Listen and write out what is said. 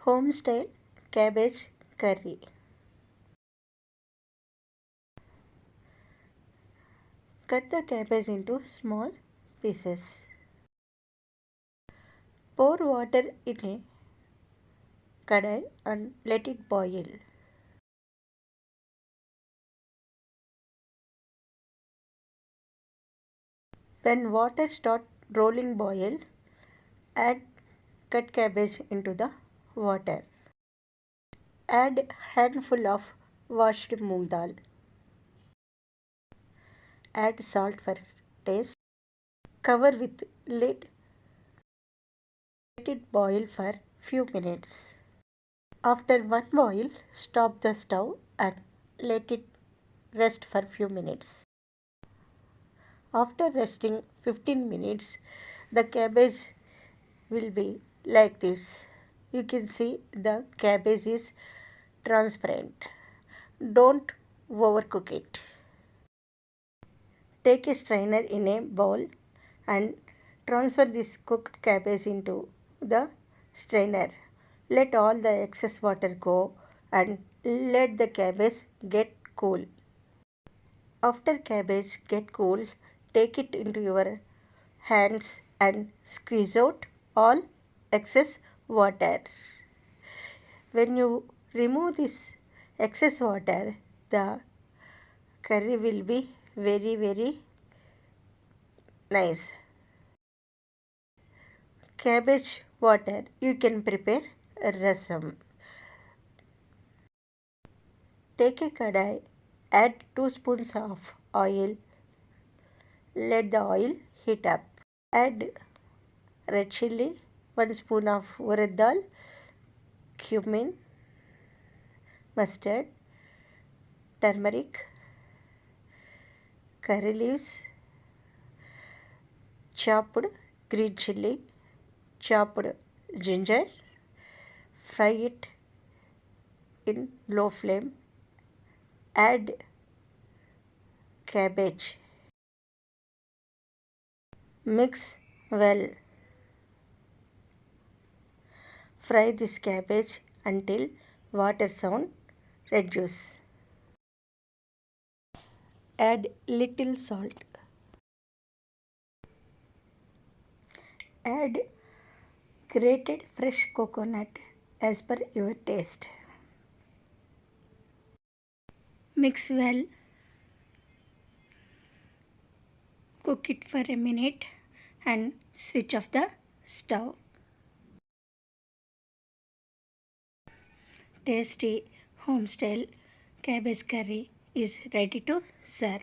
Home style cabbage curry. Cut the cabbage into small pieces. Pour water in a kadai and let it boil. When water starts rolling boil, add cut cabbage into the water. Add handful of washed moong dal. Add salt for taste. Cover with lid. Let it boil for few minutes. After one boil, stop the stove and let it rest for few minutes. After resting 15 minutes, the cabbage will be like this. You can see the cabbage is transparent. Don't overcook it. Take a strainer in a bowl and transfer this cooked cabbage into the strainer. Let all the excess water go and let the cabbage get cool. After cabbage get cool, take it into your hands and squeeze out all excess water. When you remove this excess water, the curry will be very nice. Cabbage water you can prepare rasam. Take a kadai, add 2 spoons of oil, let the oil heat up. Add red chilli, 1 spoon of urad dal, cumin, mustard, turmeric, curry leaves, chopped green chilli, chopped ginger. Fry it in low flame. Add cabbage. Mix well. Fry this cabbage until water sound reduce. Add little salt. Add grated fresh coconut as per your taste. Mix well. Cook it for a minute and switch off the stove. Tasty home style cabbage curry is ready to serve.